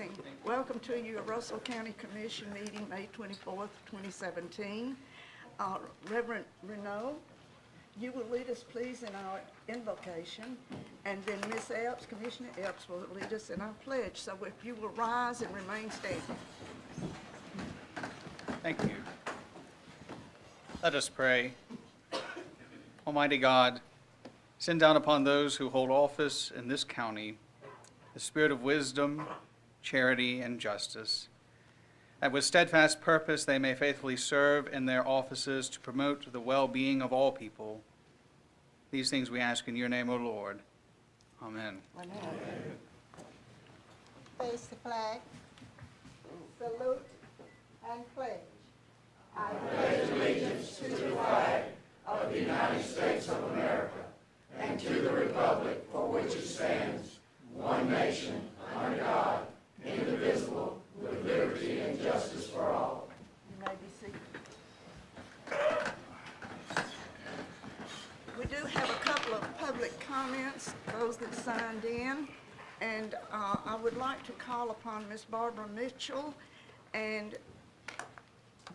morning. Welcome to your Russell County Commission meeting, May 24th, 2017. Reverend Renaud, you will lead us, please, in our invocation, and then Ms. Epps, Commissioner Epps, will lead us in our pledge. So if you will rise and remain standing. Thank you. Let us pray. Almighty God, send down upon those who hold office in this county the spirit of wisdom, charity, and justice, that with steadfast purpose they may faithfully serve in their offices to promote the well-being of all people. These things we ask in your name, O Lord. Amen. Amen. Face the flag. Salute and pledge. I pledge allegiance to the flag of the United States of America and to the republic for which it stands, one nation, under God, indivisible, with liberty and justice for all. You may be seated. We do have a couple of public comments, those that signed in, and I would like to call upon Ms. Barbara Mitchell, and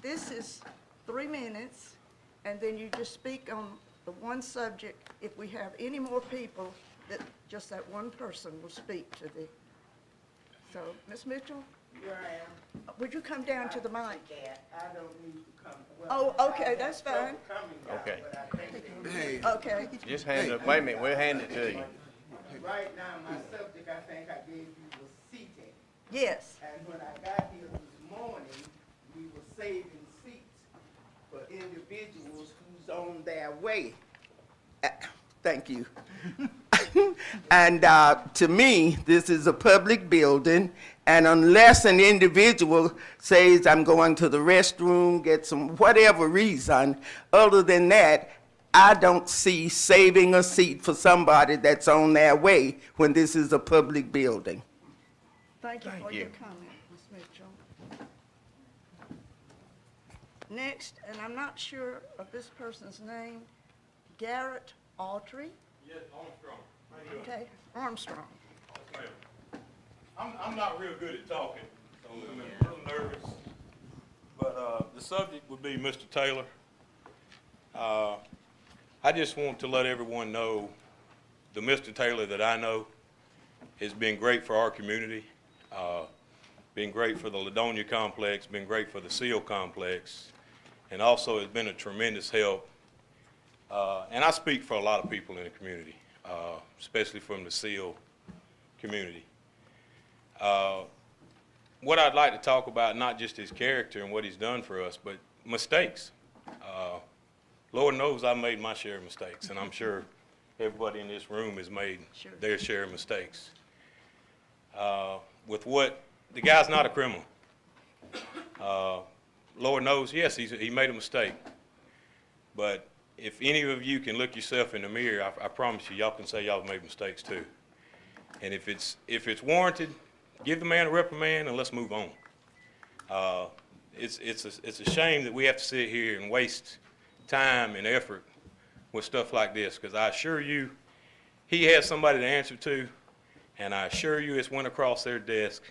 this is 3 minutes, and then you just speak on the one subject. If we have any more people, that just that one person will speak to the. So, Ms. Mitchell, Here I am. would you come down to the mic? I don't need to come. Oh, Well, okay, I have that's trouble fine. coming down, Okay. but I think they- Hey, Okay. just hand it, wait a minute, we'll hand it to you. Right now, my subject, I think I gave you was seating. Yes. And when I got here this morning, we were saving seats for individuals who's on their way. Thank you. And to me, this is a public building, and unless an individual says, I'm going to the restroom, get some, whatever reason, other than that, I don't see saving a seat for somebody that's on their way when this is a public building. Thank you for you. your comment, Ms. Mitchell. Next, and I'm not sure of this person's name, Garrett Autry. Yes, Armstrong. How you doing? Okay, Armstrong. Yes, ma'am. I'm not real good at talking, so I'm a little nervous. But the subject would be Mr. Taylor. I just want to let everyone know the Mr. Taylor that I know has been great for our community, been great for the Ladonia complex, been great for the SEAL complex, and also has been a tremendous help. And I speak for a lot of people in the community, especially from the SEAL community. What I'd like to talk about, not just his character and what he's done for us, but mistakes. Lord knows I've made my share of mistakes, and I'm sure everybody in this room has made their share of mistakes. With what, the guy's not a criminal. Lord knows, yes, he made a mistake. But if any of you can look yourself in the mirror, I promise you, y'all can say y'all made mistakes too. And if it's warranted, give the man a reprimand and let's move on. It's a shame that we have to sit here and waste time and effort with stuff like this, because I assure you, he has somebody to answer to, and I assure you it's went across their desk.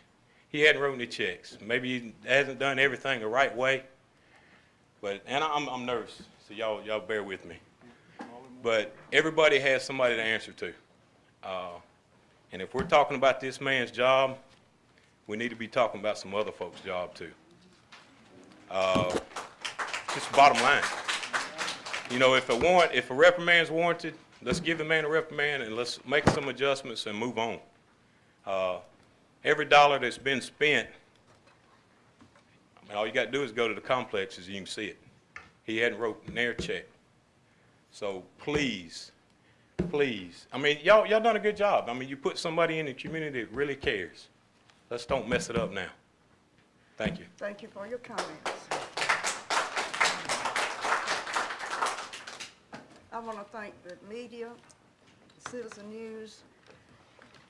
He hadn't written any checks. Maybe he hasn't done everything the right way, and I'm nervous, so y'all bear with me. But everybody has somebody to answer to. And if we're talking about this man's job, we need to be talking about some other folks' job too. Just bottom line. You know, if a reprimand's warranted, let's give the man a reprimand and let's make some adjustments and move on. Every dollar that's been spent, I mean, all you got to do is go to the complexes and you can see it. He hadn't wrote near check. So please, please, I mean, y'all done a good job. I mean, you put somebody in the community that really cares. Let's don't mess it up now. Thank you. Thank you for your comments. I want to thank the media, Citizen News,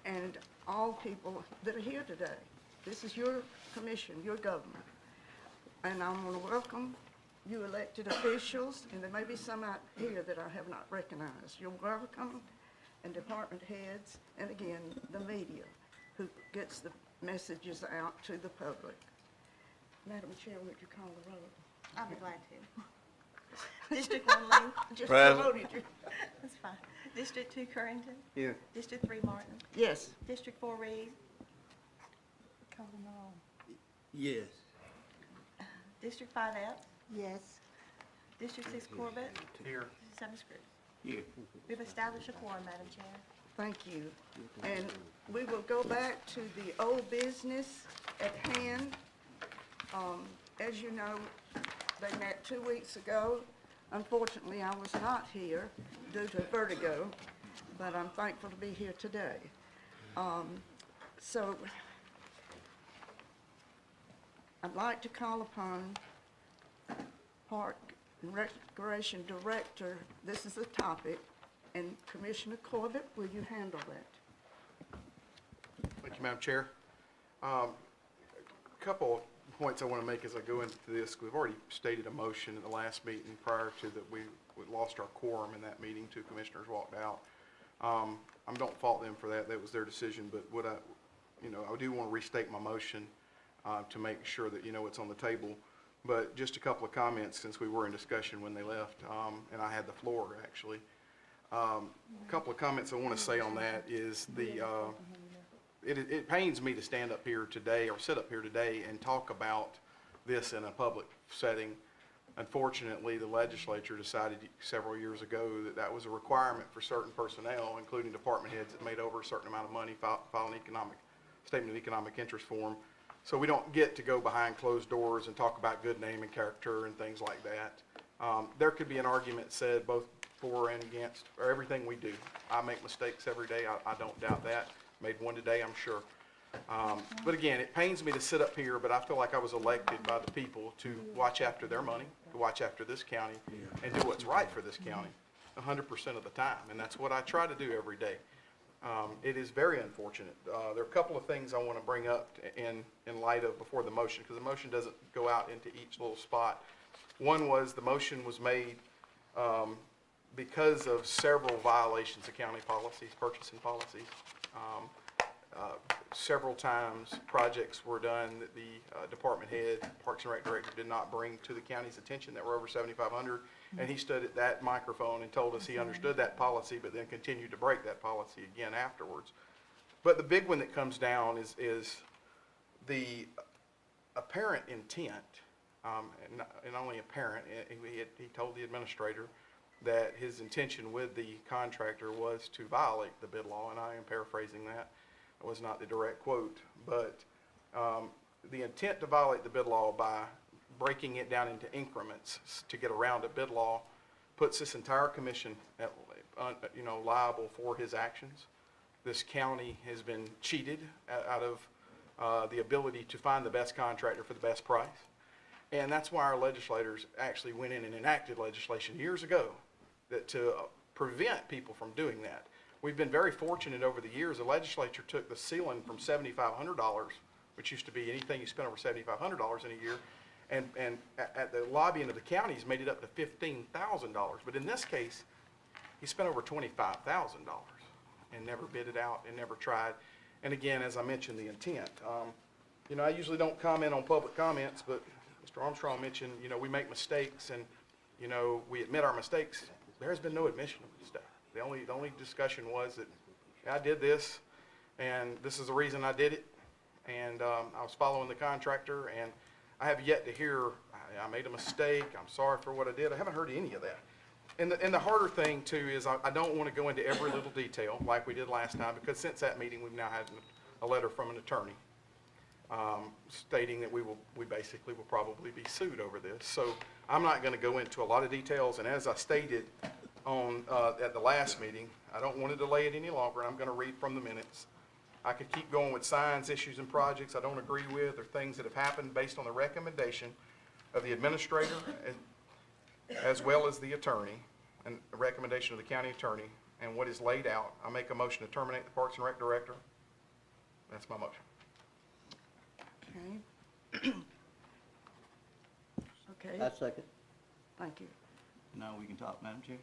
and all people that are here today. This is your commission, your government. And I want to welcome you elected officials, and there may be some out here that I have not recognized. You're welcome, and department heads, and again, the media, who gets the messages out to the public. Madam Chair, would you call the roll? I'll be glad to. District 1 Lee, Just Present. promoted you. that's fine. District 2 Currington. Here. District 3 Martin. Yes. District 4 Reed. Call them all. Yes. District 5 Epps. Yes. District 6 Corbett. Here. 7 Scripps. Here. We've established a quorum, Madam Chair. Thank you. And we will go back to the old business at hand. As you know, they met 2 weeks ago. Unfortunately, I was not here due to vertigo, but I'm thankful to be here today. So I'd like to call upon Park and Recreation Director, this is the topic, and Commissioner Corbett, will you handle that? Thank you, Madam Chair. A couple points I want to make as I go into this. We've already stated a motion at the last meeting prior to that we lost our quorum in that meeting. 2 commissioners walked out. I don't fault them for that. That was their decision. But what I do want to restate my motion to make sure that it's on the table. But just a couple of comments since we were in discussion when they left, and I had the floor actually. A couple of comments I want to say on that is it pains me to stand up here today or sit up here today and talk about this in a public setting. Unfortunately, the legislature decided several years ago that that was a requirement for certain personnel, including department heads that made over a certain amount of money, file an statement of economic interest form. So we don't get to go behind closed doors and talk about good name and character and things like that. There could be an argument said both for and against, or everything we do. I make mistakes every day. I don't doubt that. Made one today, I'm sure. But again, it pains me to sit up here, but I feel like I was elected by the people to watch after their money, to watch after this county, and do what's right for this county 100% of the time. And that's what I try to do every day. It is very unfortunate. There are a couple of things I want to bring up in light of before the motion, because the motion doesn't go out into each little spot. One was the motion was made because of several violations of county policies, purchasing policies. Several times projects were done that the department head, Parks and Rec director, did not bring to the county's attention that were over $7,500, and he stood at that microphone and told us he understood that policy, but then continued to break that policy again afterwards. But the big one that comes down is the apparent intent, and only apparent. He told the administrator that his intention with the contractor was to violate the bid law, and I am paraphrasing that. It was not the direct quote, but the intent to violate the bid law by breaking it down into increments to get around a bid law puts this entire commission liable for his actions. This county has been cheated out of the ability to find the best contractor for the best price. And that's why our legislators actually went in and enacted legislation years ago that to prevent people from doing that. We've been very fortunate over the years. The legislature took the ceiling from $7,500, which used to be anything you spent over $7,500 in a year, and at the lobbying of the counties made it up to $15,000. But in this case, he spent over $25,000 and never bid it out and never tried. And again, as I mentioned, the intent. I usually don't comment on public comments, but Mr. Armstrong mentioned, we make mistakes and, we admit our mistakes. There has been no admission of mistake. The only discussion was that I did this, and this is the reason I did it, and I was following the contractor, and I have yet to hear, I made a mistake, I'm sorry for what I did. I haven't heard any of that. And the harder thing, too, is I don't want to go into every little detail like we did last time, because since that meeting, we've now had a letter from an attorney stating that we basically will probably be sued over this. So I'm not going to go into a lot of details, and as I stated at the last meeting, I don't want to delay it any longer, and I'm going to read from the minutes. I could keep going with signs, issues, and projects I don't agree with, or things that have happened based on the recommendation of the administrator as well as the attorney, and the recommendation of the county attorney, and what is laid out. I make a motion to terminate the Parks and Rec director. That's my motion. Okay. Okay, I second. thank you. Now we can talk, Madam Chair.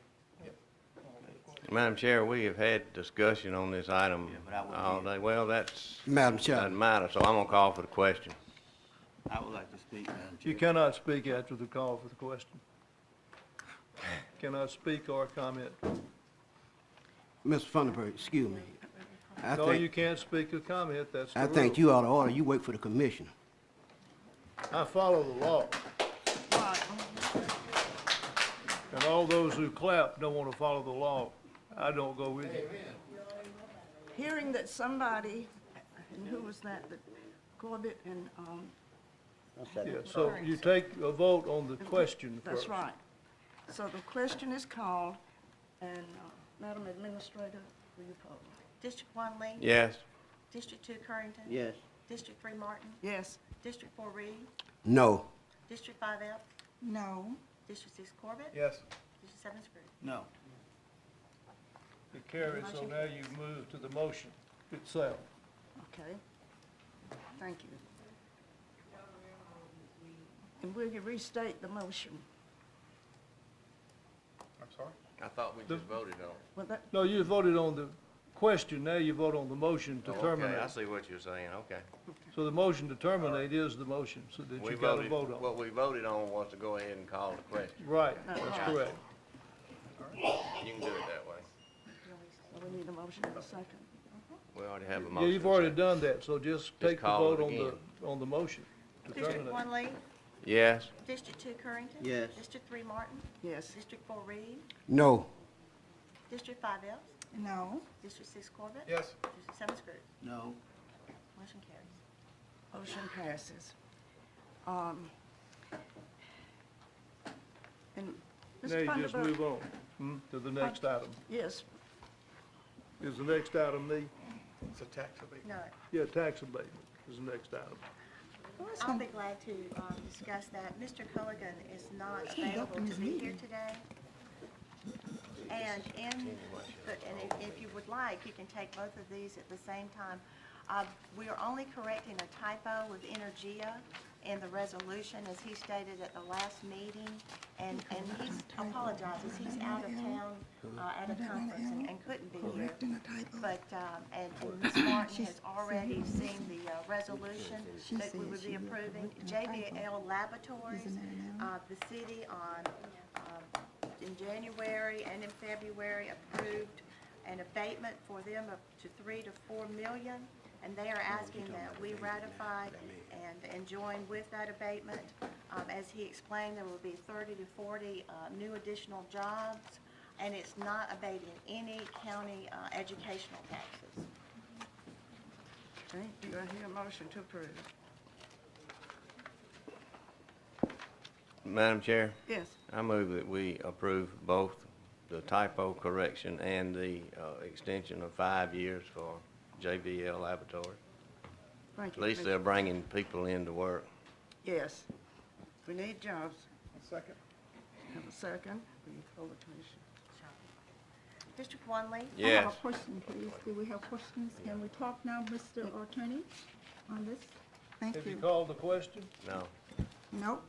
Madam Chair, we have had discussion on this item all day. Well, that's, Madam doesn't Chairman, matter, so I'm gonna call for the question. I would like to speak, Madam Chair. You cannot speak after the call for the question. Cannot speak or comment. Mr. Funderburg, excuse me. No, you can't speak or comment, that's the I rule. think you ought to order, you wait for the commission. I follow the law, Right. and all those who clap don't want to follow the law. I don't go with you. Hearing that somebody, and who was that, that Corbett and, Yeah, so you take a vote on the question first. that's right. So the question is called, and Madam Administrator, will you poll? District 1 Lee? Yes? District 2 Currington? Yes. District 3 Martin? Yes. District 4 Reed? No. District 5 Elk? No. District 6 Corbett? Yes. District 7 Scrooge? No. It carries, so now you move to the motion itself. Okay. Thank you. And will you restate the motion? I'm sorry? I thought we just voted on it. Well, that, No, you voted on the question, now you vote on the motion to Okay, terminate. I see what you're saying, okay. So the motion to terminate is the motion, so that We you got to voted, vote on. what we voted on was to go ahead and call the question. Right, No, that's right. correct. You can do it that way. so we need a motion in a second. We already have a Yeah, motion. you've already done that, so just take the call it vote again. on the motion to District terminate. 1 Lee? Yes? District 2 Currington? Yes. District 3 Martin? Yes. District 4 Reed? No. District 5 Elk? No. District 6 Corbett? Yes. District 7 Scrooge? No. Motion carries. Motion passes. And Now Mr. you just Funderburk, move on to the next item. yes, Is the next item me? It's a tax abatement. No. Yeah, tax abatement is the next item. I'll be glad to discuss that. Mr. Culligan is not available to be here today. And if you would like, you can take both of these at the same time. We are only correcting a typo with Energia in the resolution, as he stated at the last meeting. And he apologizes, he's out of town at a conference and couldn't be here. Correcting a typo. But, and Ms. Martin has already seen the resolution She that we said would she be would approving. correct the typo. JBL Laboratories, Isn't that now? the city in January and in February approved an abatement for them up to 3 to 4 million. And they are asking that we ratify and join with that abatement. As he explained, there will be 30 to 40 new additional jobs, and it's not abating any county educational taxes. okay, do I hear a motion to approve? Madam Chair, Yes, I move that we approve both the typo correction and the extension of 5 years for JBL Laboratory. thank At you. least they're bringing people into work. Yes, we need jobs. Second. Have a second, will you poll the commission? District 1 Lee? I have Yes. a question, please. Do we have questions? Can we talk now, Mr. Attorney, on this? Thank Have you you. called the question? No. Nope.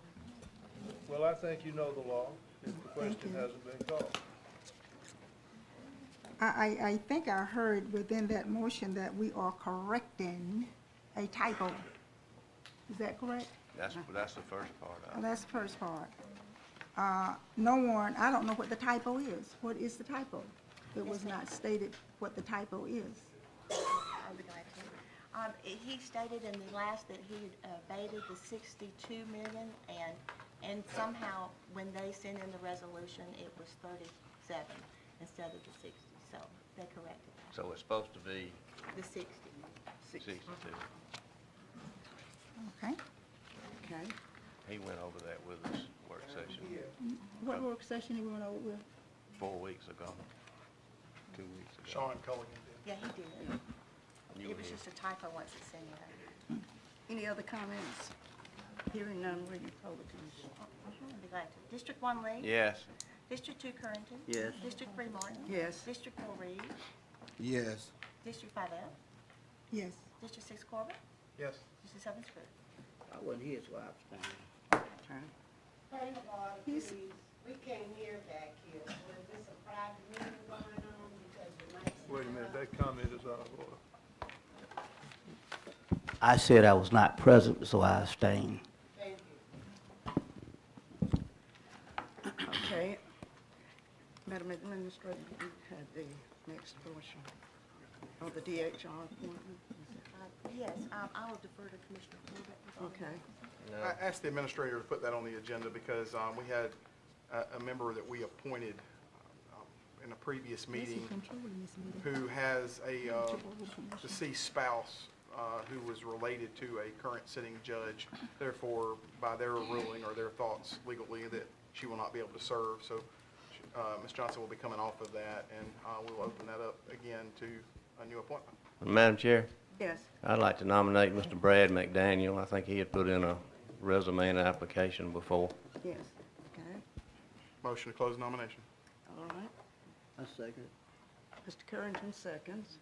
Well, I think you know the law, if the question you. hasn't been called. I think I heard within that motion that we are correcting a typo. Is that correct? That's the first part of Well, it. that's the first part. No one, I don't know what the typo is. What is the typo? It was not stated what the typo is. I'll be glad to. He stated in the last that he had abated the 62 million, and somehow, when they sent in the resolution, it was 37 instead of the 60, so they corrected that, So it's supposed to be the 60. 62. Okay. Okay, He went over that with us work session What work session you went over with? 4 weeks ago, 2 weeks ago. Sean Culligan did. Yeah, he did. You It were was here. just a typo once it's in there. any other comments? Hearing none, will you poll the commission? I'll be glad to. District 1 Lee? Yes. District 2 Currington? Yes. District 3 Martin? Yes. District 4 Reed? Yes. District 5 Elk? Yes. District 6 Corbett? Yes. District 7 Scrooge? I wasn't here, so I abstained. Okay. He's, We can't hear back here. Was this a private meeting going on because the mics? Wait a minute, that comment is out of order. I said I was not present, so I abstained. Thank you. Okay. Madam Administrator, you had the next portion of the DHR appointment. Yes, I will defer to Commissioner Corbett. Okay. I asked the administrator to put that on the agenda because we had a member that we appointed in a previous meeting who has a deceased spouse who was related to a current sitting judge. Therefore, by their ruling or their thoughts legally, that she will not be able to serve. So Ms. Johnson will be coming off of that, and we'll open that up again to a new appointment. Madam Chair, Yes. I'd like to nominate Mr. Brad McDaniel. I think he had put in a resume and application before. Yes. Okay. Motion to close nomination. All right. I second. Mr. Currington seconds.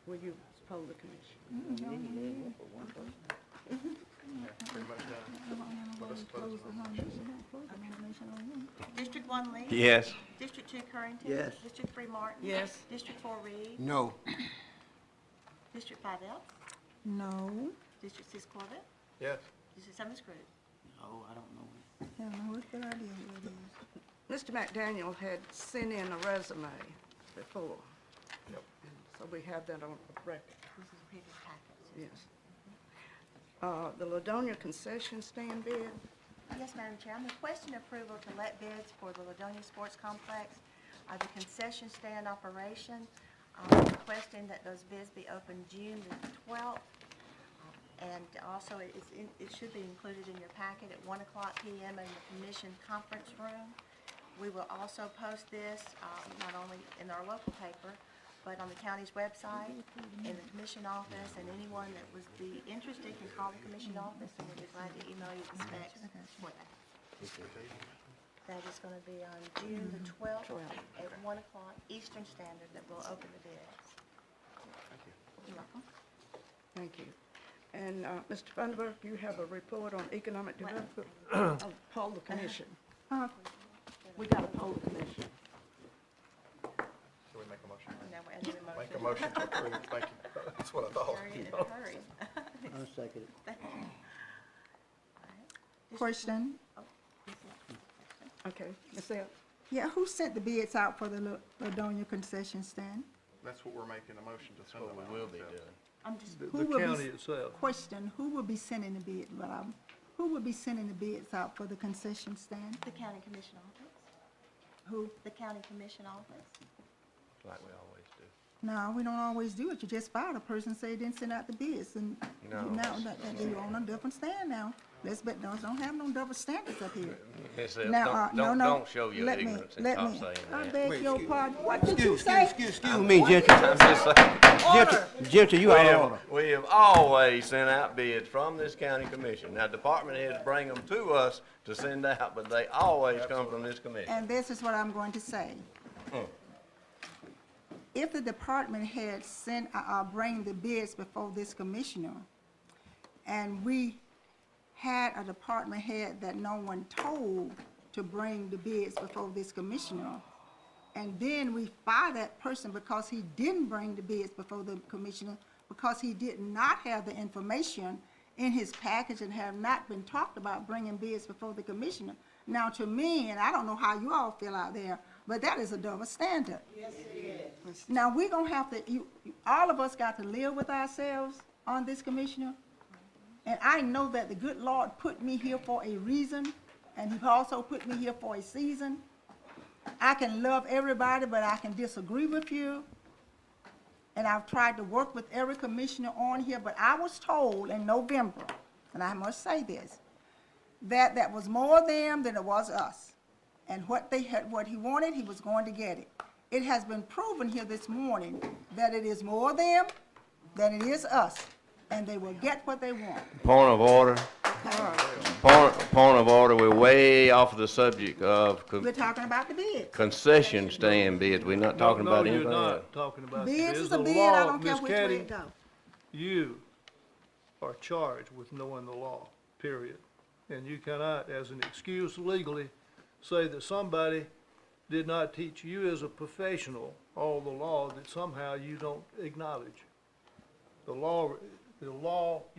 Will you poll the commission? Pretty much done. Let us close the nomination. District 1 Lee? Yes. District 2 Currington? Yes. District 3 Martin? Yes. District 4 Reed? No. District 5 Elk? No, District 6 Corbett? Yes. District 7 Scrooge? No, I don't know. I don't know what good idea it is. Mr. McDaniel had sent in a resume before. Yep. So we have that on record. This is previous packets. Yes. The Ladonia concession stand bid. Yes, Madam Chair, I'm requesting approval to let bids for the Ladonia Sports Complex, the concession stand operation. I'm requesting that those bids be opened June the 12th. And also, it should be included in your packet at 1 o'clock p.m. in the commission conference room. We will also post this, not only in our local paper, but on the county's website, in the commission office, and anyone that would be interested can call the commission office, and we'll be glad to email you the specs for that. That is gonna be on June the 12th at 1 o'clock Eastern Standard that we'll open the bids. You're welcome. Thank you. And, Mr. Funderburk, you have a report on economic development? Oh, poll the commission. We got to poll the commission. Shall we make a motion? And then we're ending the Make a motion. motion to approve. Thank you. That's what I thought. Hurry it, hurry. I second it. Thank you. Question, Okay, Ms. Ellis? yeah, who sent the bids out for the Ladonia concession stand? That's what we're making a motion to send them out. Will be So, doing. I'm just, The Who will be county itself. Question, who will be sending the bid, who will be sending the bids out for the concession stand? the county commission office, Who? the county commission office. Like we always do. No, we don't always do it. You just fired a person, say they didn't send out the bids, and No. now that you're on a different stand now. Don't have no double standards up here. Yes, Now, no, no. don't show your let me- ignorance and let stop me- saying I that. beg your pardon. What did you say? Excuse me, Gentry. I'm just saying. Gentry, you out of order. We have always sent out bids from this county commission. Now, department heads bring them to us to send out, but they always come from this commission. And this is what I'm going to say. If the department had sent, bring the bids before this commissioner, and we had a department head that no one told to bring the bids before this commissioner, and then we fire that person because he didn't bring the bids before the commissioner, because he did not have the information in his package and have not been talked about bringing bids before the commissioner. Now, to me, and I don't know how you all feel out there, but that is a double standard. Yes, it is. Now, we're gonna have to, all of us got to live with ourselves on this, Commissioner. And I know that the good Lord put me here for a reason, and He also put me here for a season. I can love everybody, but I can disagree with you. And I've tried to work with every commissioner on here, but I was told in November, and I must say this, that that was more them than it was us. And what they had, what he wanted, he was going to get it. It has been proven here this morning that it is more them than it is us, and they will get what they want. Point of order. Point of order, we're way off the subject of We're talking about the bids. concession stand bids. We're not talking No, about you're anything else. not talking about the Bids bids. is a The bid, I law, don't care Ms. which way Caddy, it goes. You are charged with knowing the law, period. And you cannot, as an excuse legally, say that somebody did not teach you as a professional all the law that somehow you don't acknowledge. The law,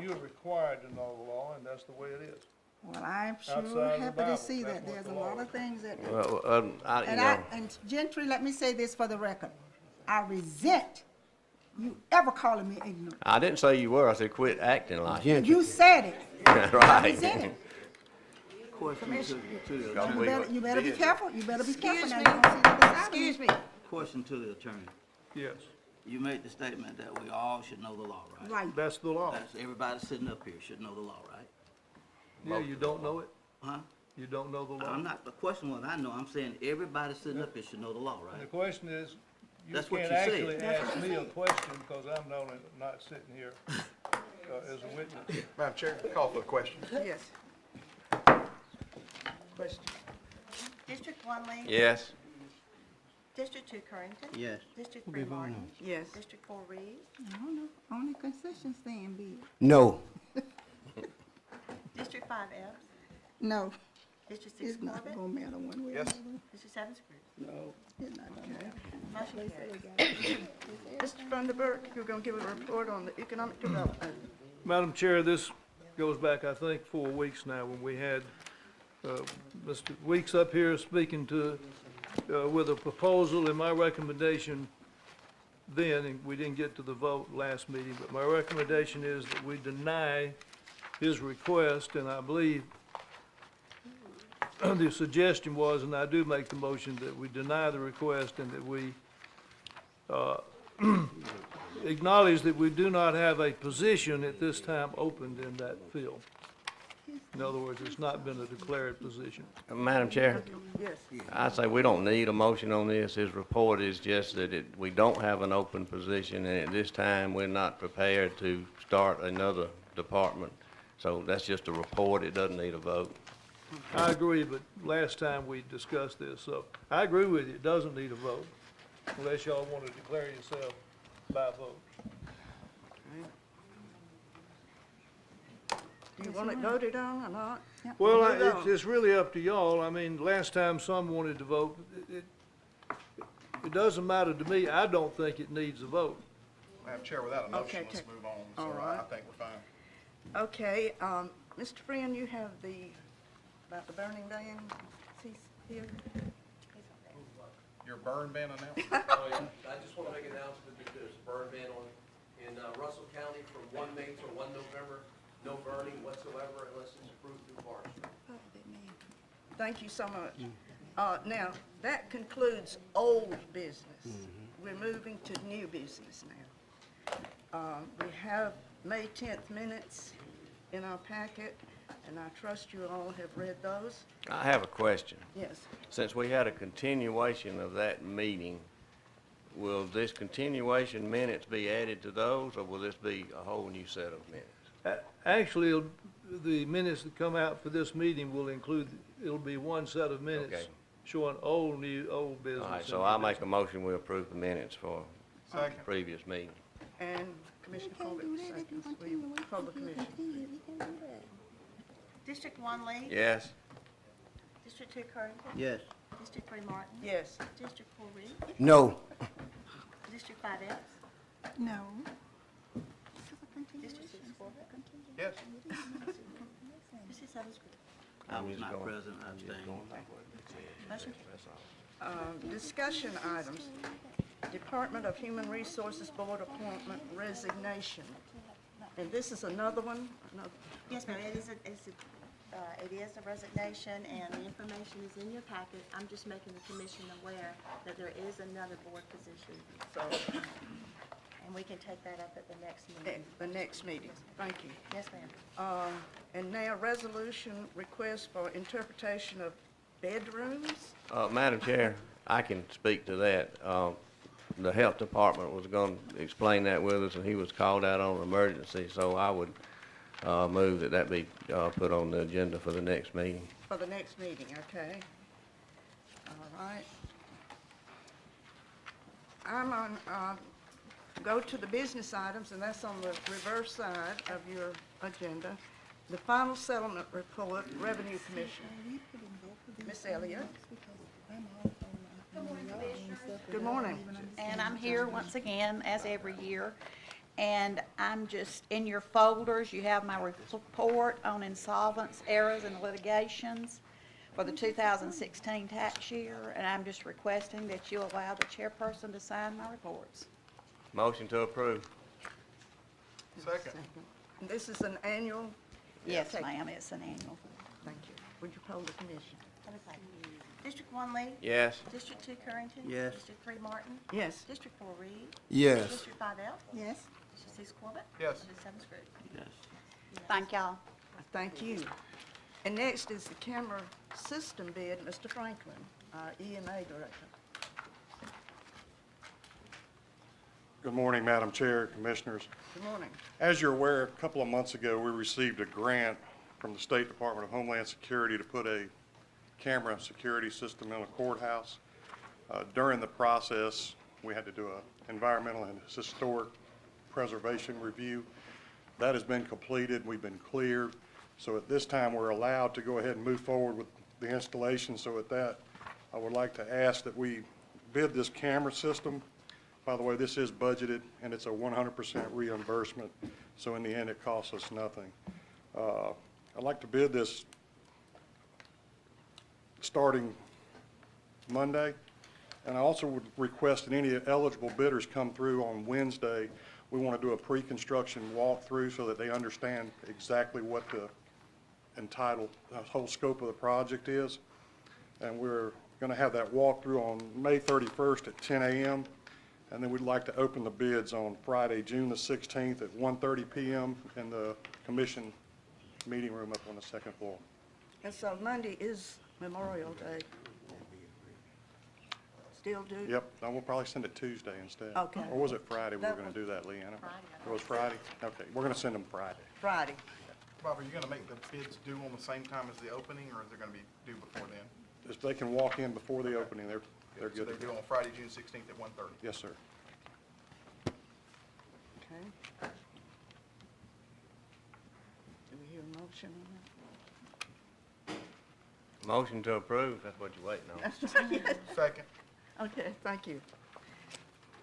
you're required to know the law, and that's the way it is. Well, I'm Outside sure of the happy Bible, to see that's that what there's the a law lot of is. things that, Well, you and know, and Gentry, let me say this for the record. I resent you ever calling me ignorant. I didn't say you were, I said quit acting like it. Gentry, You said it. I Right. resent it. question to the Because attorney. You better be did. careful, you better be careful Excuse now, me, you don't see the other side of me. excuse me. Question to the attorney. Yes, You made the statement that we all should know the law, right? Right. that's the law. That's, everybody sitting up here should know the law, right? Yeah, you don't know it? Huh? You don't know the law? I'm not, the question was, I know, I'm saying everybody sitting up here should know the law, And the right? question is, you That's what can't you said. actually That's what ask you me a said. question because I'm not sitting here as a witness. Madam Chair, call for the question. Yes. Question. District 1 Lee? Yes, District 2 Currington? Yes. District 3 Martin? Yes. District 4 Reed? I don't know, only concession stand big. No. District 5 Epps? No, District 6 it's not Corbett? gonna matter one way or Yes. another. District 7 Spruce? No, it's not gonna matter. Motion carries. Mr. Vanderburg, you're gonna give a report on the economic development. Madam Chair, this goes back, I think, 4 weeks now when we had Mr. Weeks up here speaking with a proposal, and my recommendation then, and we didn't get to the vote last meeting, but my recommendation is that we deny his request, and I believe the suggestion was, and I do make the motion, that we deny the request and that we acknowledge that we do not have a position at this time opened in that field. In other words, it's not been a declared position. Madam Chair, Yes. I say we don't need a motion on this. His report is just that we don't have an open position, and at this time, we're not prepared to start another department. So that's just a report. It doesn't need a vote. I agree, but last time we discussed this, so I agree with you, it doesn't need a vote, unless y'all want to declare yourself by vote. Do you want it voted on or not? Well, Move it's, on. it's really up to y'all. I mean, last time some wanted to vote, it doesn't matter to me. I don't think it needs a vote. Madam Chair, without a motion, Okay, let's take- move on. all So right. I think we're fine. Okay, Mr. Friend, you have about the burning ban, is he here? Your burn ban announcement? I just want to make an announcement that there's a burn ban in Russell County from 1 May to 1 November. No burning whatsoever unless it's approved through forestry. Thank you so much. Now, that concludes old business. We're moving to new business now. We have May 10th minutes in our packet, and I trust you all have read those. I have a question. Yes. Since we had a continuation of that meeting, will this continuation minutes be added to those, or will this be a whole new set of minutes? Actually, the minutes that come out for this meeting will include, it'll be one set of minutes Okay. showing old, new, old business. All right, and so new I'll make business. a motion, we approve the minutes for the Second. previous meeting. And Commissioner Corbett seconds. Will you call the commission? District 1 Lee? Yes? District 2 Currington? Yes. District 3 Martin? Yes. District 4 Reed? No. District 5 Epps? No. District 6 Corbett? Yes. District 7 Spruce? I was just not going- present, I abstained. Motion carries. Discussion items. Department of Human Resources Board appointment resignation. And this is another one? Yes, ma'am, it is a resignation, and the information is in your packet. I'm just making the commission aware that there is another board position, So, and we can take that up at the next meeting. the next meeting. Thank you. Yes, ma'am. And now resolution request for interpretation of bedrooms. Madam Chair, I can speak to that. The health department was going to explain that with us, and he was called out on an emergency, so I would move that be put on the agenda for the next meeting. For the next meeting, okay? All right. I'm on, go to the business items, and that's on the reverse side of your agenda. The final settlement report, Revenue Commission. Miss Elliott. Good morning. And I'm here once again, as every year, and I'm just, in your folders, you have my report on insolvents, errors, and litigations for the 2016 tax year, and I'm just requesting that you allow the chairperson to sign my reports. Motion to approve. Second. This is an annual. Yes, Take- ma'am, it's an annual. Thank you. Would you poll the commission? District 1 Lee? Yes. District 2 Currington? Yes. District 3 Martin? Yes. District 4 Reed? Yes. District 5 Elk? Yes. District 6 Corbett? Yes. District 7 Scrooge? Yes. Thank y'all. Thank you. And next is the camera system bid, Mr. Franklin, our EMA director. Good morning, Madam Chair, Commissioners. Good morning. As you're aware, a couple of months ago, we received a grant from the State Department of Homeland Security to put a camera security system in a courthouse. During the process, we had to do an environmental and historic preservation review. That has been completed. We've been cleared. So at this time, we're allowed to go ahead and move forward with the installation. So at that, I would like to ask that we bid this camera system. By the way, this is budgeted, and it's a 100% reimbursement, so in the end, it costs us nothing. I'd like to bid this starting Monday, and I also would request that any eligible bidders come through on Wednesday. We want to do a pre-construction walkthrough so that they understand exactly what the whole scope of the project is. And we're going to have that walkthrough on May 31st at 10 a.m. And then we'd like to open the bids on Friday, June the 16th at 1:30 p.m. in the commission meeting room up on the second floor. And so Monday is Memorial Day. Still do? Yep, I will probably send it Tuesday instead. Okay. Or was it Friday we were That going was- to do that, Leanna? It was Friday? Okay, we're going to send them Friday. Friday. Bob, are you gonna make the bids due on the same time as the opening, or is it gonna be due before then? If they can walk in before the opening, they're So good. they're due on Friday, June 16th at 1:30. Yes, sir. Okay. Do we hear a motion on Motion to approve, that's what you're waiting on. that? Second. Okay, thank you.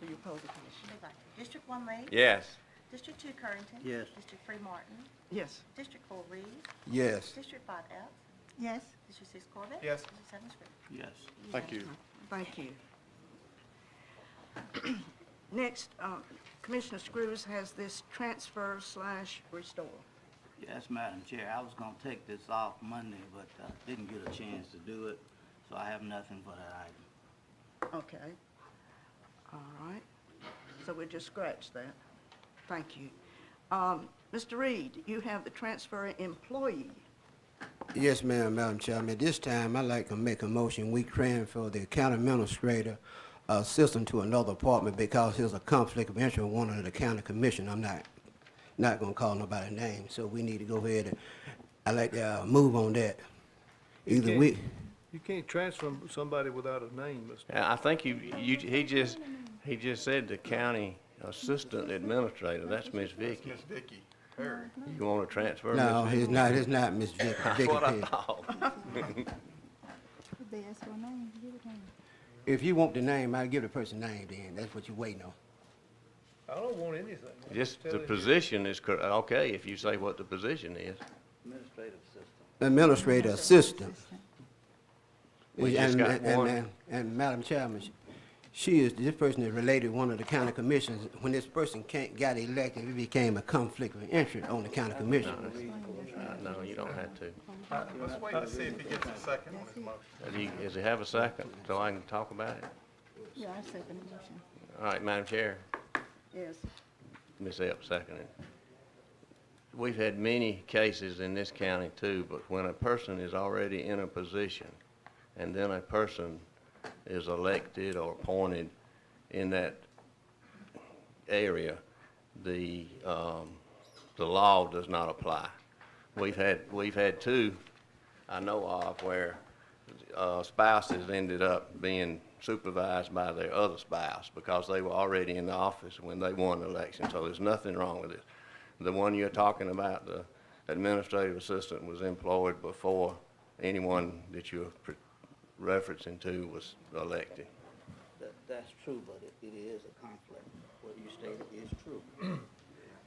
Do you poll the commission? District 1 Lee? Yes. District 2 Currington? Yes. District 3 Martin? Yes. District 4 Reed? Yes. District 5 Elk? Yes. District 6 Corbett? Yes. District 7 Scrooge? Yes. Thank you. Thank you. Next, Commissioner Screws has this transfer/restore. Yes, Madam Chair, I was gonna take this off Monday, but didn't get a chance to do it, so I have nothing for that item. Okay. All right. So we just scratch that. Thank you. Mr. Reed, you have the transfer employee. Yes, ma'am, Madam Chairman. At this time, I'd like to make a motion. We transfer the county administrator assistant to another department because there's a conflict of interest with one of the county commission. I'm not gonna call nobody's name, so we need to go ahead and, I'd like to move on that. Either we, You can't transfer somebody without a name, Mr. Yeah, I think he just said the county assistant administrator, that's Miss Vicky. Miss Vicky Perry. You want to transfer Miss no, Vicky? it's not Miss Vicky. That's Vicky what I Perry. thought. They ask for a name, give it to them. If you want the name, I'll give the person name then. That's what you're waiting on. I don't want anything. I'm Just the telling you. position is, okay, if you say what the position is. Administrative assistant. Administrator assistant. We just got one. And Madam Chairman, this person is related to one of the county commissions. When this person got elected, it became a conflict of interest on the county commission. No, you don't have to. Let's wait and see if he gets a second on his motion. Does he have a second, so I can talk about it? Yeah, I second the motion. All right, Madam Chair, Yes. Ms. Epps seconded. We've had many cases in this county too, but when a person is already in a position and then a person is elected or appointed in that area, the law does not apply. We've had two I know of where spouses ended up being supervised by their other spouse because they were already in the office when they won the election. So there's nothing wrong with it. The one you're talking about, the administrative assistant, was employed before anyone that you're referencing to was elected. That's true, but it is a conflict. What you stated is true.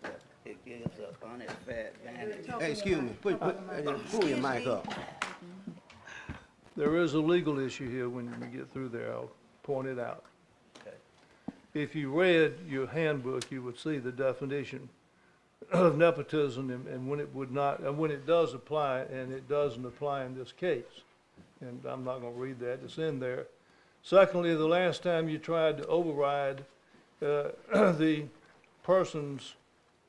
But it gives an unfair advantage. Hey, excuse me, pull your mic up. There is a legal issue here when we get through there. I'll point it out. Okay. If you read your handbook, you would see the definition of nepotism and when it would not, and when it does apply, and it doesn't apply in this case. And I'm not gonna read that, it's in there. Secondly, the last time you tried to override the person's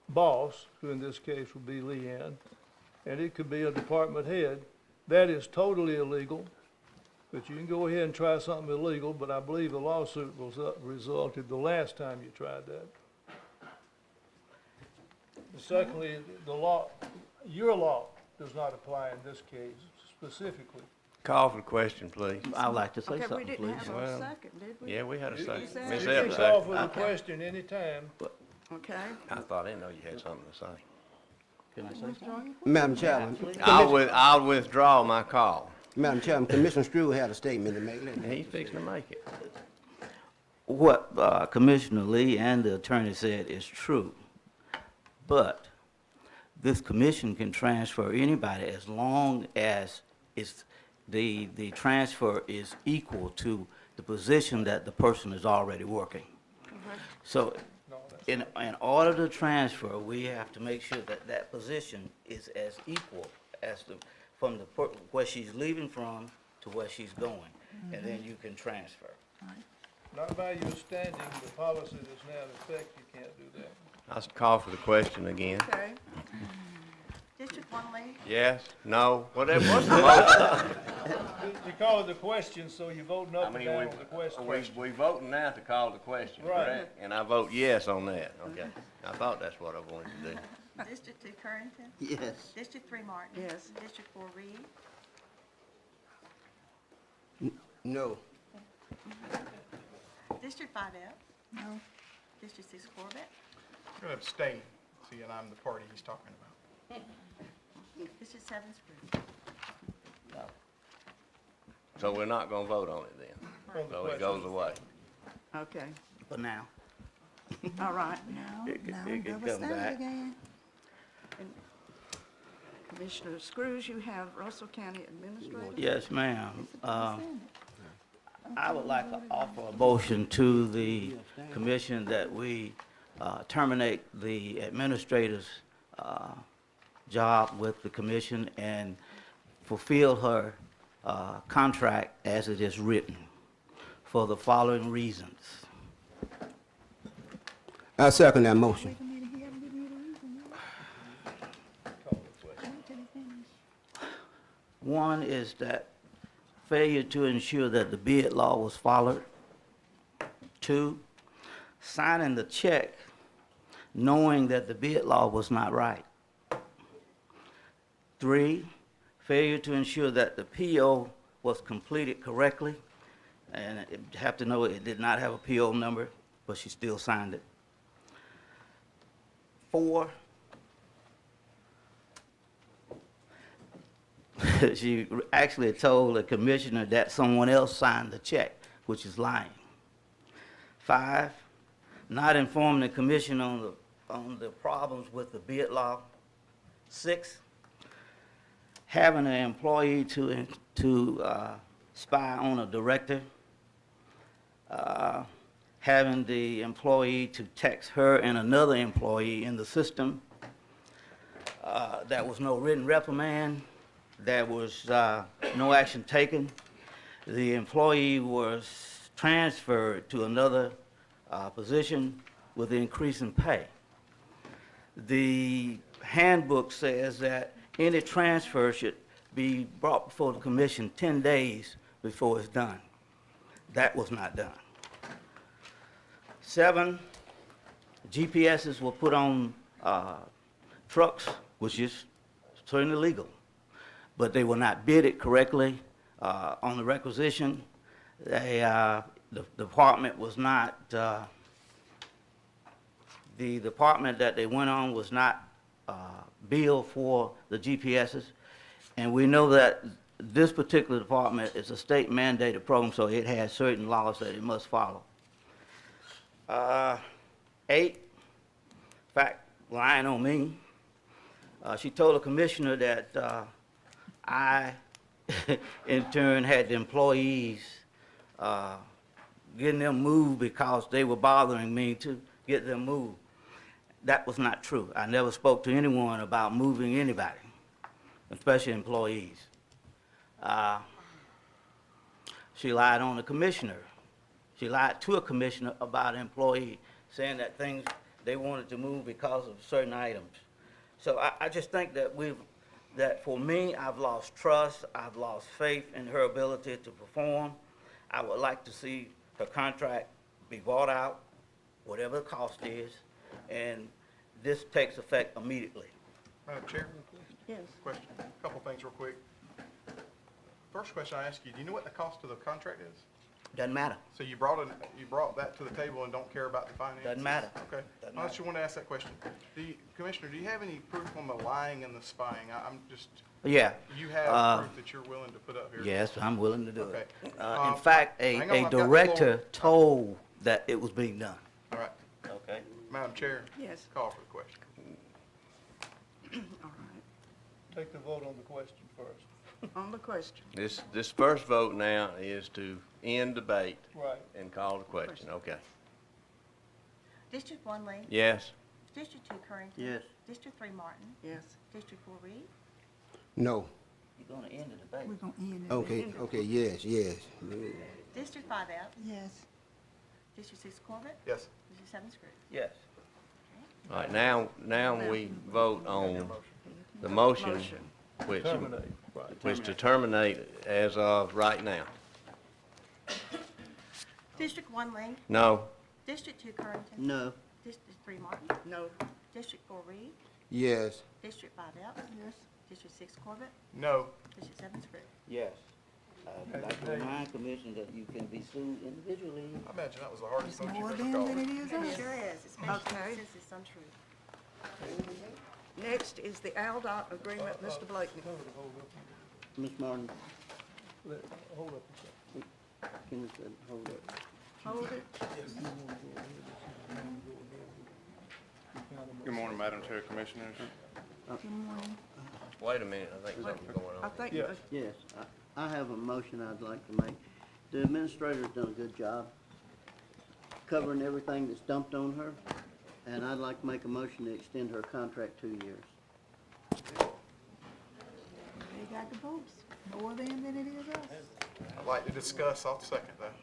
boss, who in this case would be Leanne, and it could be a department head, that is totally illegal. But you can go ahead and try something illegal, but I believe a lawsuit resulted the last time you tried that. And secondly, the law, your law does not apply in this case specifically. Call for the question, please. I'd like to say Okay, we something, didn't please. have a second, did we? Yeah, we had a second. said- Ms. You Epps can call seconded. for the question anytime. Okay. I didn't know you had something to say. Can I say something? Madam Chairman, I'll withdraw my call. Madam Chairman, Commissioner Strew had a statement to make. Let me- He's fixing to make it. What Commissioner Lee and the attorney said is true, but this commission can transfer anybody as long as it's, the transfer is equal to the position that the person is already working. So in order to transfer, we have to make sure that that position is as equal as from where she's leaving from to where she's going, and then you can transfer. Not by your standing, the policy that's now in effect, you can't do that. I'll call for the question again. Okay. District 1 Lee? Yes, no, whatever, what's the motion? You call it the question, so you're voting I up and mean, down on the question. we voting now to call the question, Right. correct? And I vote yes on that, okay. I thought that's what I wanted to do. District 2 Currington? Yes. District 3 Martin? Yes. District 4 Reed? No. District 5 F? No. District 6 Corbett? I'm gonna abstain, seeing I'm the party he's talking about. District 7 Spruce? So we're not gonna vote on it then? On the So it question. goes away? Okay, For now. all right. It could come back. Commissioner Screws, you have Russell County Administrator? Yes, ma'am. I would like to offer a motion to the commission that we terminate the administrator's job with the commission and fulfill her contract as it is written for the following reasons. I second that motion. One is that failure to ensure that the bid law was followed. Two, signing the check knowing that the bid law was not right. Three, failure to ensure that the PO was completed correctly. And you have to know it did not have a PO number, but she still signed it. Four, she actually told the commissioner that someone else signed the check, which is lying. Five, not informing the commission on the problems with the bid law. Six, having an employee to spy on a director. Having the employee to text her and another employee in the system. There was no written reprimand. There was no action taken. The employee was transferred to another position with increase in pay. The handbook says that any transfer should be brought before the commission 10 days before it's done. That was not done. 7, GPSs were put on trucks, which is certainly legal, but they were not bidded correctly on the requisition. The department was not, the department that they went on was not billed for the GPSs, and we know that this particular department is a state mandated program, so it has certain laws that it must follow. 8, in fact, lying on me. She told the commissioner that I, in turn, had the employees getting them moved because they were bothering me to get them moved. That was not true. I never spoke to anyone about moving anybody, especially employees. She lied on the commissioner. She lied to a commissioner about an employee, saying that things they wanted to move because of certain items. So I just think that that for me, I've lost trust, I've lost faith in her ability to perform. I would like to see her contract be bought out, whatever the cost is, and this takes effect immediately. Madam Chair? Yes. Question, a couple things real quick. First question I ask you, do you know what the cost of the contract is? Doesn't matter. So you brought that to the table and don't care about the finances? Doesn't matter. Okay. Doesn't I just want to ask that question. Commissioner, do you have any proof on the lying and the spying? I'm just, Yeah. you have proof that you're willing to put up here? Yes, I'm willing to do Okay. it. In fact, hang on, a I've got the director floor. told that it was being done. All right. Okay. Madam Chair? Yes. Call for the question. All right. Take the vote on the question first. On the question. This first vote now is to end debate Right. and call the question. Okay. District 1 Lee. Yes. District 2 Currington. Yes. District 3 Martin. Yes. District 4 Reed. No. You're gonna end the debate. We're gonna end it. Okay, yes. District 5 Epps. Yes. District 6 Corbett. Yes. District 7 Scrooge. Yes. All right, now we vote on the motion, Motion. which Terminate, right. which to terminate as of right now. District 1 Lee. No. District 2 Currington. No. District 3 Martin. No. District 4 Reed. Yes. District 5 Epps. Yes. District 6 Corbett. No. District 7 Scrooge. Yes. I'd like to remind Commission that you can be sued individually. I imagine that was the hardest It's vote you've more ever them called. than it is It us. sure is, especially Okay. since it's untrue. Next is the ALDOT agreement, Mr. Blakeney. Ms. Martin, Hold up a second. Kenneth said, hold up. Hold it. Good morning, Madam Chair, Commissioners. Good morning. Wait a minute, I think something's going I on. think, Yes. Yes, I have a motion I'd like to make. The administrator's done a good job covering everything that's dumped on her, and I'd like to make a motion to extend her contract 2 years. They got the votes. More them than it is us. I'd like to discuss, I'll second that.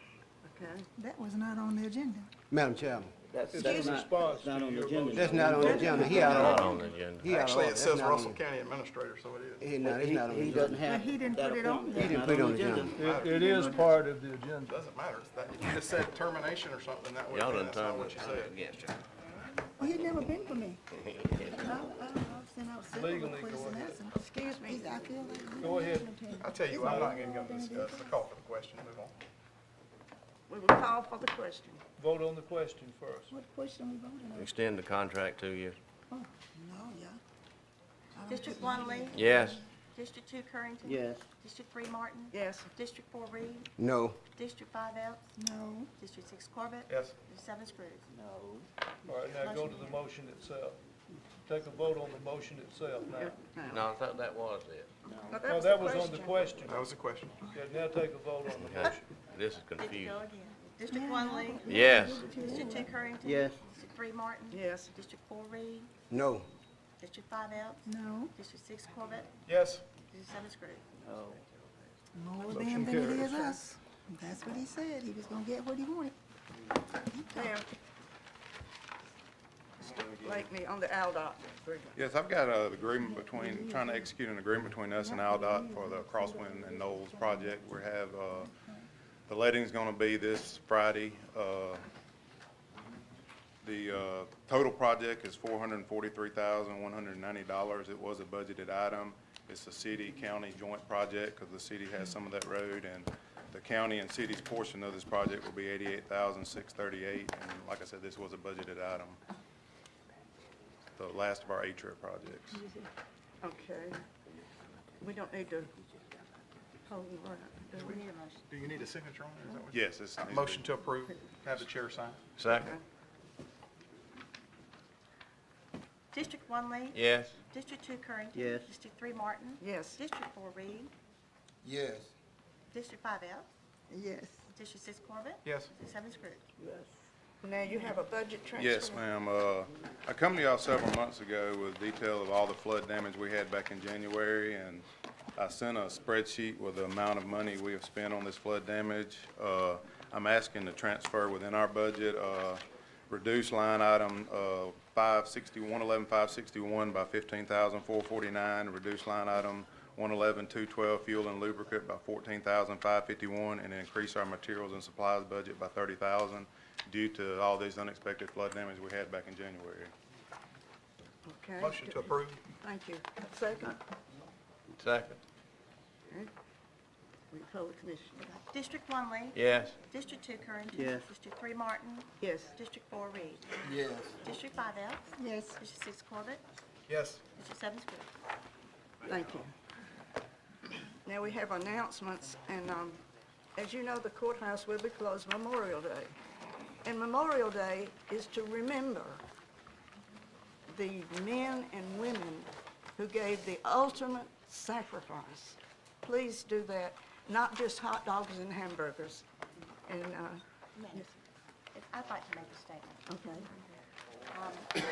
okay. That was not on the agenda. Madam Chairman, That's It's that's in not, response It's not to on the your agenda. motion. that's not on the agenda. He out Not of on order. the agenda. He out of Actually, order. it says That's not Russell on- County Administrator, so it is. He not, it's not on the he agenda. doesn't have But he didn't that put it on appointment. there. He didn't That's put it not on the agenda. It is part of the agenda. Doesn't matter. If you just said termination or something, that would Y'all be, done that's not turned what you said. against you. Well, he'd never been for me. I've sent out several Legally, requests go and ahead. that's, Excuse me. I feel like. Go ahead. I'll tell you, what, I'm not even gonna discuss. The call for the question, move on. We will call for the question. Vote on the question first. What question we voting on? Extend the contract 2 years. Oh, no, yeah. District 1 Lee. Yes. District 2 Currington. Yes. District 3 Martin. Yes. District 4 Reed. No. District 5 Epps. No. District 6 Corbett. Yes. District 7 Scrooge. All right, now go to the motion itself. Take a vote on the motion itself now. No, I thought that was it. No, No, that was on the question. That was the question. Yeah, now take a vote on the Okay, motion. this is Did you confusing. go again? District 1 Lee. Yes. District 2 Currington. Yes. District 3 Martin. Yes. District 4 Reed. No. District 5 Epps. No. District 6 Corbett. Yes. District 7 Scrooge. More Motion them than it carries. is us. That's what he said. He was gonna get what he wanted. Now, Mr. Blakeney, on the ALDOT agreement. Yes, I've got an agreement between, trying to execute an agreement between us and Aldott for the Crosswind and Knowles project. We have, the letting's gonna be this Friday. The total project is $443,190. It was a budgeted item. It's a city-county joint project because the city has some of that road, and the county and city's portion of this project will be $88,638. And like I said, this was a budgeted item. The last of our A-trip projects. Okay. We don't need to holding right. Do we? We need a motion. Do you need a signature on it? Is that what? Yes, it's. Motion to approve, have the chair sign. Second? District 1 Lee? Yes. District 2 Currington? Yes. District 3 Martin? Yes. District 4 Reed? Yes. District 5 L? Yes. District 6 Corbett? Yes. District 7 Scrooge? Now you have a budget transfer? Yes, ma'am. I come to y'all several months ago with detail of all the flood damage we had back in January, and I sent a spreadsheet with the amount of money we have spent on this flood damage. I'm asking to transfer within our budget, reduce line item 561 by 15,449, reduce line item 111-212 fuel and lubricant by 14,551, and increase our materials and supplies budget by 30,000 due to all these unexpected flood damage we had back in January. Okay. Motion to approve. Thank you. Second? Second? Okay. We poll the commission. District 1 Lee? Yes. District 2 Currington? Yes. District 3 Martin? Yes. District 4 Reed? Yes. District 5 L? Yes. District 6 Corbett? Yes. District 7 Scrooge? Thank you. Now we have announcements, and as you know, the courthouse will be closed Memorial Day. And Memorial Day is to remember the men and women who gave the ultimate sacrifice. Please do that, not just hot dogs and hamburgers. And, Madam, I'd like to make a statement. okay.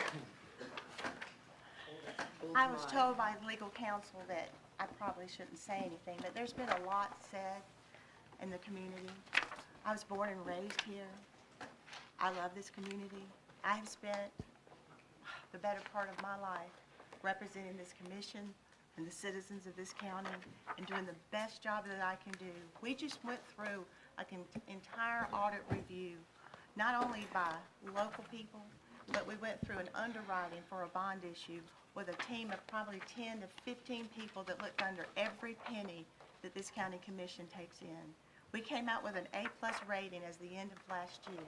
I was told by legal counsel that I probably shouldn't say anything, but there's been a lot said in the community. I was born and raised here. I love this community. I have spent the better part of my life representing this commission and the citizens of this county and doing the best job that I can do. We just went through an entire audit review, not only by local people, but we went through an underwriting for a bond issue with a team of probably 10 to 15 people that looked under every penny that this county commission takes in. We came out with an A+ rating as the end of last year.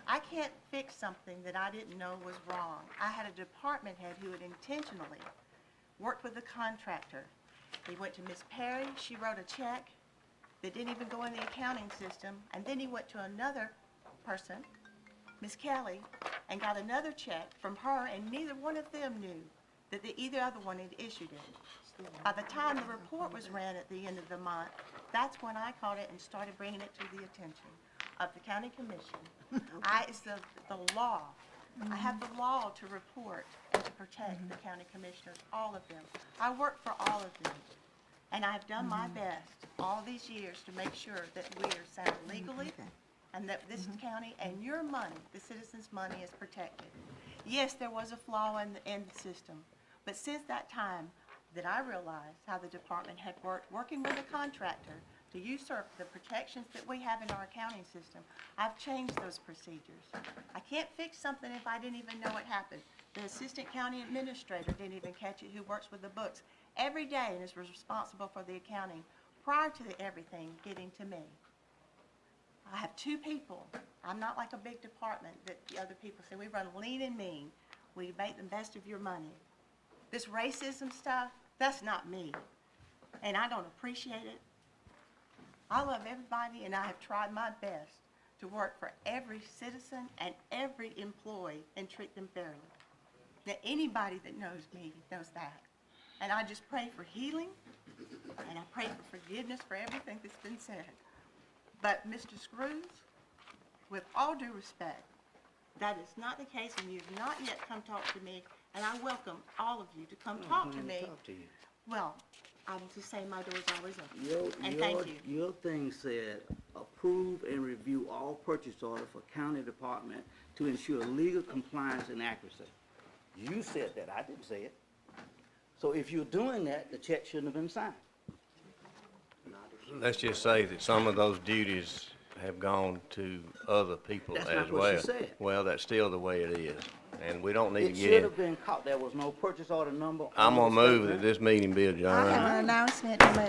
I can't fix something that I didn't know was wrong. I had a department head who had intentionally worked with the contractor. He went to Miss Perry, she wrote a check that didn't even go in the accounting system, and then he went to another person, Miss Kelly, and got another check from her, and neither one of them knew that either other one had issued it. By the time the report was ran at the end of the month, that's when I caught it and started bringing it to the attention of the county commission. It's the law. I have the law to report and to protect the county commissioners, all of them. I work for all of them. And I've done my best all these years to make sure that we are sound legally and that this county and your money, the citizens' money, is protected. Yes, there was a flaw in the system, but since that time that I realized how the department had worked, working with a contractor to usurp the protections that we have in our accounting system, I've changed those procedures. I can't fix something if I didn't even know it happened. The assistant county administrator didn't even catch it, who works with the books every day and is responsible for the accounting prior to everything getting to me. I have 2 people. I'm not like a big department that the other people say. We run lean and mean. We make the best of your money. This racism stuff, that's not me. And I don't appreciate it. I love everybody, and I have tried my best to work for every citizen and every employee and treat them fairly. Now, anybody that knows me knows that. And I just pray for healing, and I pray for forgiveness for everything that's been said. But, Mr. Scrooge, with all due respect, that is not the case, and you've not yet come talk to me, and I welcome all of you to come talk to me. Talk to you. Well, I'm just saying my door's always open. And thank you. Your thing said, approve and review all purchase orders for county department to ensure legal compliance and accuracy. You said that, I didn't say it. So if you're doing that, the check shouldn't have been signed. Let's just say that some of those duties have gone to other people as well. That's not what she said. Well, that's still the way it is, and we don't need to It get should in. have been caught, there was no purchase order number. I'm on gonna the move that statement. this meeting be I adjourned. have an announcement to make.